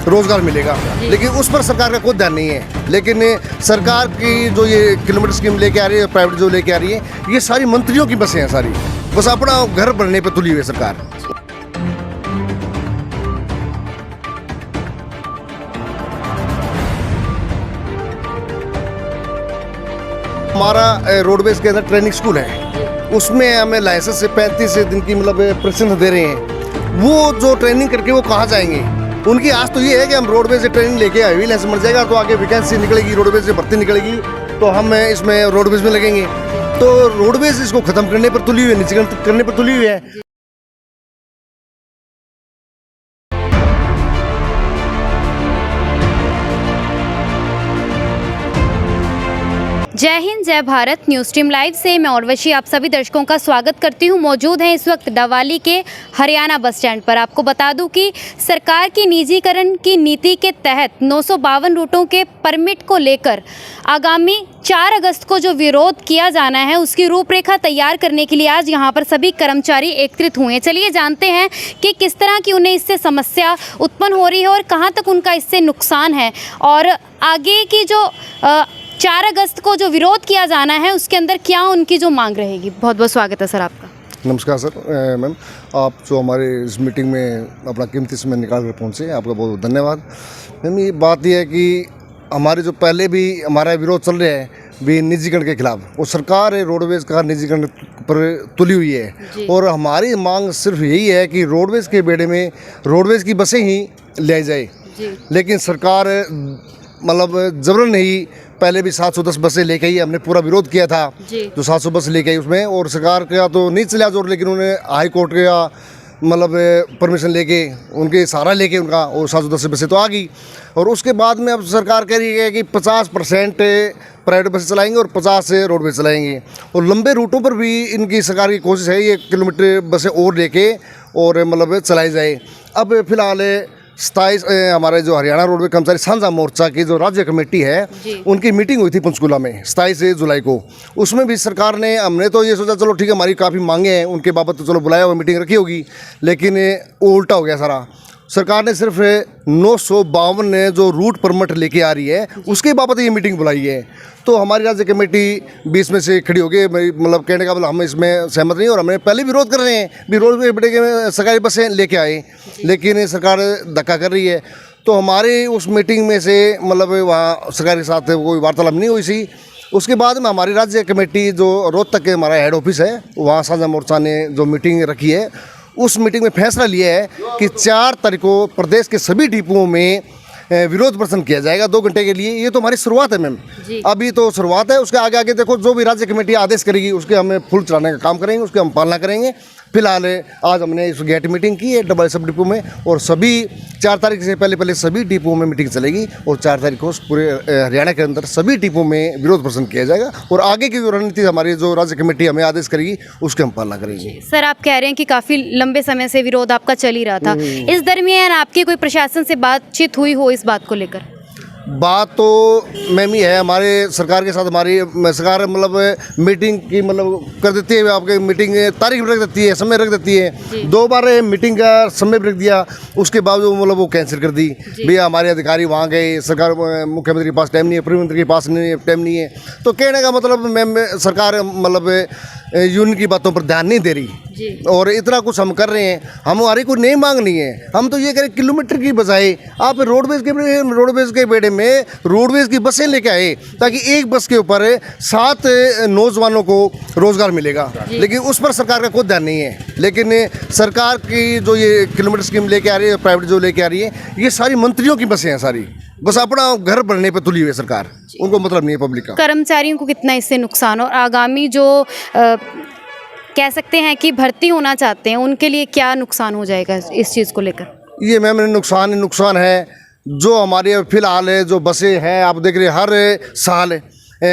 रोजगार मिलेगा, लेकिन उस पर सरकार का कोई ध्यान नहीं है। लेकिन सरकार की जो ये किलोमीटर स्कीम लेके आ रही है, प्राइवेट जो लेके आ रही है, ये सारी मंत्रियों की बसें हैं सारी, बस अपना घर बनने पर तुली हुई है सरकार। हमारा रोडवेज के अंदर ट्रेनिंग स्कूल है, उसमें हमें लाइसेंस से 35 दिन की मतलब प्रशिक्षण दे रहे हैं। वो जो ट्रेनिंग करके वो कहाँ जाएंगे? उनकी आस तो ये है कि हम रोडवेज से ट्रेनिंग लेके आए, लाइसेंस मिल जाएगा तो आगे वैकेंसी निकलेगी, रोडवेज से भर्ती निकलेगी तो हम इसमें रोडवेज में लगेंगे। तो रोडवेज इसको खत्म करने पर तुली हुई है, निजीकरण करने पर तुली हुई है। जय हिंद, जय भारत। न्यूज़ टीम लाइव से मैं उर्वशी आप सभी दर्शकों का स्वागत करती हूं। मौजूद हैं इस वक्त डवाली के हरियाणा बस स्टैंड पर। आपको बता दूं कि सरकार की निजीकरण की नीति के तहत 952 रूटों के परमिट को लेकर आगामी 4 अगस्त को जो विरोध किया जाना है उसकी रूपरेखा तैयार करने के लिए आज यहाँ पर सभी कर्मचारी एकत्रित हुए हैं। चलिए जानते हैं कि किस तरह की उन्हें इससे समस्या उत्पन्न हो रही है और कहाँ तक उनका इससे नुकसान है, और आगे की जो 4 अगस्त को जो विरोध किया जाना है उसके अंदर क्या उनकी जो मांग रहेगी। बहुत बहुत स्वागत है सर आपका। नमस्कार सर, मैम आप जो हमारे इस मीटिंग में अपना कीमती समय निकाल कर पहुँचे, आपका बहुत बहुत धन्यवाद। मैम ये बात यह है कि हमारे जो पहले भी हमारा विरोध चल रहा है भी निजीकरण के खिलाफ, वो सरकार है रोडवेज का निजीकरण पर तुली हुई है, और हमारी मांग सिर्फ यही है कि रोडवेज के बेड़े में रोडवेज की बसें ही ले जाए। लेकिन सरकार मतलब जबरन नहीं, पहले भी 710 बसें लेके आई, हमने पूरा विरोध किया था जो 700 बस लेके आई उसमें, और सरकार का तो नहीं चला जोर, लेकिन उन्हें हाई कोर्ट का मतलब परमिशन लेके उनके सहारा लेके उनका और 710 बसें तो आ गई। और उसके बाद में अब सरकार कह रही है कि 50% प्राइवेट बसें चलाएंगे और 50 रोडवेज चलाएंगे, और लंबे रूटों पर भी इनकी सरकार की कोशिश है ये किलोमीटर बसें और लेके और मतलब चलाई जाए। अब फिलहाल 27 हमारे जो हरियाणा रोडवे कर्मचारी साझा मोर्चा की जो राज्य कमेटी है उनकी मीटिंग हुई थी पंचकूला में 27 जुलाई को। उसमें भी सरकार ने, हमने तो ये सोचा चलो ठीक है हमारी काफ़ी मांगे हैं उनके बाबत तो चलो बुलाया हुआ मीटिंग रखी होगी, लेकिन वो उल्टा हो गया सारा। सरकार ने सिर्फ 952 जो रूट परमिट लेके आ रही है उसके बाबत ये मीटिंग बुलाई है। तो हमारी राज्य कमेटी 20 में से खड़ी हो गई, मतलब कहने का मतलब हम इसमें सहमत नहीं, और हमें पहले विरोध कर रहे हैं भी रोड पे बेटे के सरकारी बसें लेके आए, लेकिन सरकार धक्का कर रही है। तो हमारी उस मीटिंग में से मतलब वहाँ सरकार के साथ कोई वार्तालाप नहीं हुई सी। उसके बाद में हमारी राज्य कमेटी जो रोहतक के हमारा हेड ऑफिस है वहाँ साझा मोर्चा ने जो मीटिंग रखी है, उस मीटिंग में फैसला लिया है कि 4 तारीख को प्रदेश के सभी डिपुओं में विरोध प्रदर्शन किया जाएगा 2 घंटे के लिए। ये तो हमारी शुरुआत है मैम, अभी तो शुरुआत है। उसके आगे आगे देखो जो भी राज्य कमेटी आदेश करेगी उसके हमें फुल चलाने का काम करेंगे, उसकी हम पालना करेंगे। फिलहाल आज हमने इस गेट मीटिंग की है डबल सब डिपो में, और सभी 4 तारीख से पहले सभी डिपो में मीटिंग चलेगी, और 4 तारीख को पूरे हरियाणा के अंदर सभी डिपो में विरोध प्रदर्शन किया जाएगा, और आगे की जो रणनीति हमारी जो राज्य कमेटी हमें आदेश करेगी उसके हम पालना करेंगे। सर आप कह रहे हैं कि काफ़ी लंबे समय से विरोध आपका चल ही रहा था, इस दरमियान आपकी कोई प्रशासन से बातचीत हुई हो इस बात को लेकर? बात तो मैम ही है हमारे सरकार के साथ, हमारी सरकार मतलब मीटिंग की मतलब कर देती है, आपके मीटिंग तारीख रख देती है, समय रख देती है। 2 बार मीटिंग का समय रख दिया, उसके बावजूद मतलब वो कैंसिल कर दी। भैया हमारे अधिकारी वहाँ गए, सरकार मुख्यमंत्री के पास टाइम नहीं है, प्रधानमंत्री के पास टाइम नहीं है। तो कहने का मतलब मैम सरकार मतलब यूनियन की बातों पर ध्यान नहीं दे रही, और इतना कुछ हम कर रहे हैं। हमारी कोई नई मांग नहीं है, हम तो ये करें किलोमीटर की बजाय आप रोडवेज के बेड़े में रोडवेज की बसें लेके आए, ताकि एक बस के ऊपर 7 नौजवानों को रोजगार मिलेगा। लेकिन उस पर सरकार का कोई ध्यान नहीं है। लेकिन सरकार की जो ये किलोमीटर स्कीम लेके आ रही है, प्राइवेट जो लेके आ रही है, ये सारी मंत्रियों की बसें हैं सारी, बस अपना घर बनने पे तुली हुई है सरकार, उनको मतलब नहीं है पब्लिक का। कर्मचारियों को कितना इससे नुकसान, और आगामी जो कह सकते हैं कि भर्ती होना चाहते हैं उनके लिए क्या नुकसान हो जाएगा इस चीज़ को लेकर? ये मैम नुकसान है। जो हमारे फिलहाल जो बसें हैं आप देख रहे हैं हर साल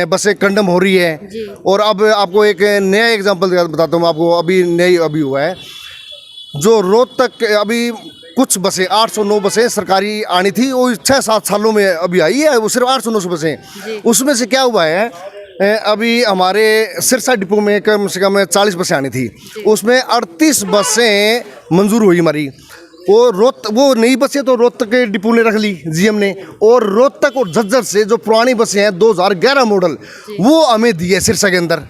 बसें कंडम हो रही है, और अब आपको एक नया एग्जांपल बताता हूँ आपको, अभी हुआ है जो रोहतक अभी कुछ बसें 809 बसें सरकारी आनी थी, वो 6-7 सालों में अभी आई है, वो सिर्फ 809 बसें। उसमें से क्या हुआ है, अभी हमारे सिरसा डिपो में कम से कम 40 बसें आनी थी, उसमें 38 बसें मंजूर हुई हमारी। वो नई बसें तो रोहतक के डिपो ने रख ली जीएम ने, और रोहतक और झज्जर से जो पुरानी बसें हैं 2011 मॉडल वो हमें दी है सिरसा के अंदर।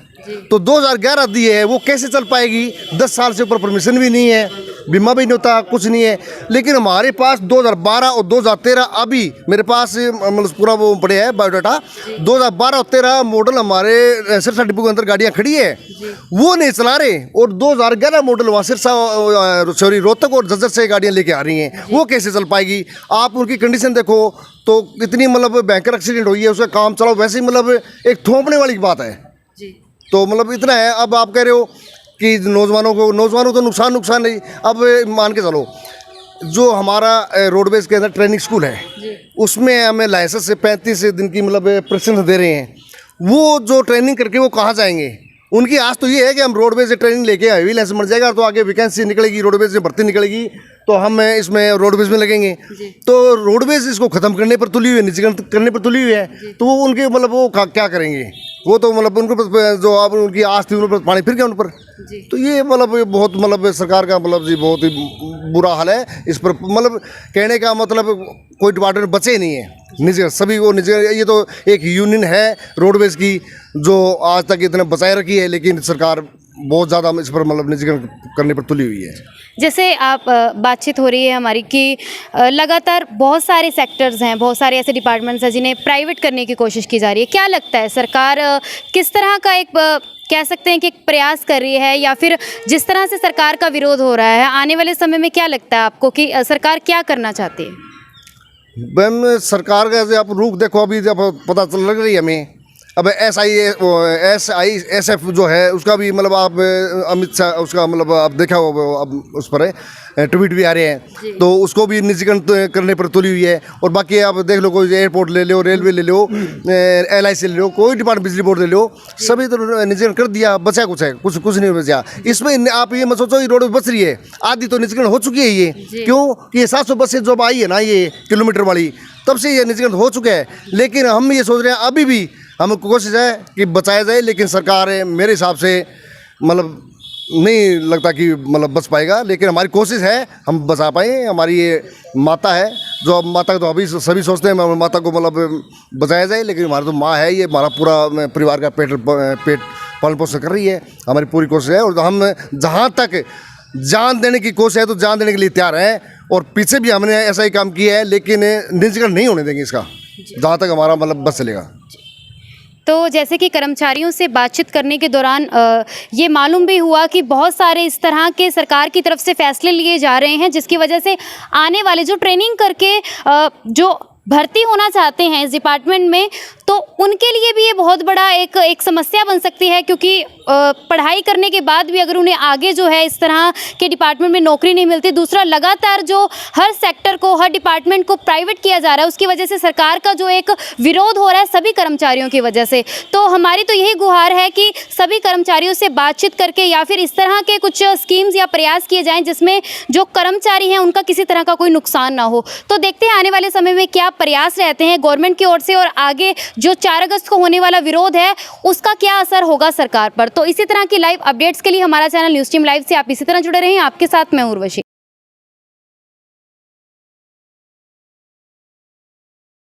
तो 2011 दी है, वो कैसे चल पाएगी? 10 साल से ऊपर परमिशन भी नहीं है, बीमा भी नहीं होता, कुछ नहीं है। लेकिन हमारे पास 2012 और 2013 अभी मेरे पास मतलब पूरा वो पड़े है बायोडाटा, 2012 और 13 मॉडल हमारे सिरसा डिपो के अंदर गाड़ियाँ खड़ी है, वो नहीं चला रहे। और 2011 मॉडल वहाँ सिरसा सॉरी रोहतक और झज्जर से गाड़ियाँ लेके आ रही हैं, वो कैसे चल पाएगी? आप उनकी कंडीशन देखो तो इतनी मतलब भयंकर एक्सीडेंट हुई है, उसका काम चलाओ, वैसे ही मतलब एक थोपने वाली बात है। तो मतलब इतना है। अब आप कह रहे हो कि नौजवानों को तो नुकसान नहीं। अब मान के चलो जो हमारा रोडवेज के अंदर ट्रेनिंग स्कूल है उसमें हमें लाइसेंस से 35 दिन की मतलब प्रशिक्षण दे रहे हैं। वो जो ट्रेनिंग करके वो कहाँ जाएंगे? उनकी आस तो ये है कि हम रोडवेज से ट्रेनिंग लेके हैवी लाइसेंस मिल जाएगा तो आगे वैकेंसी निकलेगी, रोडवेज से भर्ती निकलेगी तो हम इसमें रोडवेज में लगेंगे। तो रोडवेज इसको ख़त्म करने पर तुली हुई है, निजीकरण करने पर तुली हुई है। तो वो उनके मतलब वो क्या करेंगे? वो तो मतलब उनको जो आप उनकी आस थी उन पर पानी फिर गया उन पर। तो ये मतलब बहुत मतलब सरकार का मतलब जी बहुत ही बुरा हाल है। इस पर मतलब कहने का मतलब कोई डिपार्टमेंट बचे ही नहीं है। निजी सभी वो निजी, ये तो एक यूनियन है रोडवेज की जो आज तक इतने बचाए रखी है, लेकिन सरकार बहुत ज़्यादा इस पर मतलब निजीकरण करने पर तुली हुई है। जैसे आप बातचीत हो रही है हमारी कि लगातार बहुत सारे सेक्टर्स हैं, बहुत सारे ऐसे डिपार्टमेंट्स हैं जिन्हें प्राइवेट करने की कोशिश की जा रही है। क्या लगता है सरकार किस तरह का एक कह सकते हैं कि एक प्रयास कर रही है, या फिर जिस तरह से सरकार का विरोध हो रहा है आने वाले समय में क्या लगता है आपको कि सरकार क्या करना चाहती है? मैम सरकार का जैसे आप रूप देखो, अभी जब पता चल लग रही है हमें। अब SISF जो है उसका भी मतलब आप अमित शाह उसका मतलब आप देखा हो, अब उस पर ट्वीट भी आ रहे हैं, तो उसको भी निजीकरण करने पर तुली हुई है। और बाकी आप देख लो, कोई एयरपोर्ट ले लो, रेलवे ले लो, LIC ले लो, कोई डिपार्टमेंट, बिजली बोर्ड ले लो, सभी तो निजीकरण कर दिया। बचा कुछ है? कुछ नहीं बचा। इसमें आप ये मत सोचो ये रोड बच रही है, आधी तो निजीकरण हो चुकी है। ये क्यों कि ये 700 बसें जो आई है ना ये किलोमीटर वाली, तब से ये निजीकरण हो चुका है। लेकिन हम ये सोच रहे हैं अभी भी हम कोशिश है कि बचाया जाए, लेकिन सरकार मेरे हिसाब से मतलब नहीं लगता कि मतलब बच पाएगा। लेकिन हमारी कोशिश है हम बचा पाएँ। हमारी ये माता है, जो माता तो अभी सभी सोचते हैं माता को मतलब बचाया जाए, लेकिन हमारी तो माँ है, ये हमारा पूरा परिवार का पेट पालन पोषण कर रही है। हमारी पूरी कोशिश है और हम जहाँ तक जान देने की कोशिश है तो जान देने के लिए तैयार हैं। और पीछे भी हमने ऐसा ही काम किया है, लेकिन निजीकरण नहीं होने देंगे इसका, जहाँ तक हमारा मतलब बस चलेगा। तो जैसे कि कर्मचारियों से बातचीत करने के दौरान ये मालूम भी हुआ कि बहुत सारे इस तरह के सरकार की तरफ से फैसले लिए जा रहे हैं जिसकी वजह से आने वाले जो ट्रेनिंग करके जो भर्ती होना चाहते हैं इस डिपार्टमेंट में, तो उनके लिए भी ये बहुत बड़ा एक समस्या बन सकती है। क्योंकि पढ़ाई करने के बाद भी अगर उन्हें आगे जो है इस तरह के डिपार्टमेंट में नौकरी नहीं मिलती, दूसरा लगातार जो हर सेक्टर को, हर डिपार्टमेंट को प्राइवेट किया जा रहा है, उसकी वजह से सरकार का जो एक विरोध हो रहा है सभी कर्मचारियों की वजह से। तो हमारी तो यही गुहार है कि सभी कर्मचारियों से बातचीत करके या फिर इस तरह के कुछ स्कीम्स या प्रयास किए जाएँ जिसमें जो कर्मचारी हैं उनका किसी तरह का कोई नुकसान ना हो। तो देखते हैं आने वाले समय में क्या प्रयास रहते हैं गवर्नमेंट की ओर से, और आगे जो 4 अगस्त को होने वाला विरोध है उसका क्या असर होगा सरकार पर। तो इसी तरह की लाइव अपडेट्स के लिए हमारा चैनल न्यूज़ टीम लाइव से आप इसी तरह जुड़े रहें। आपके साथ मैं उर्वशी।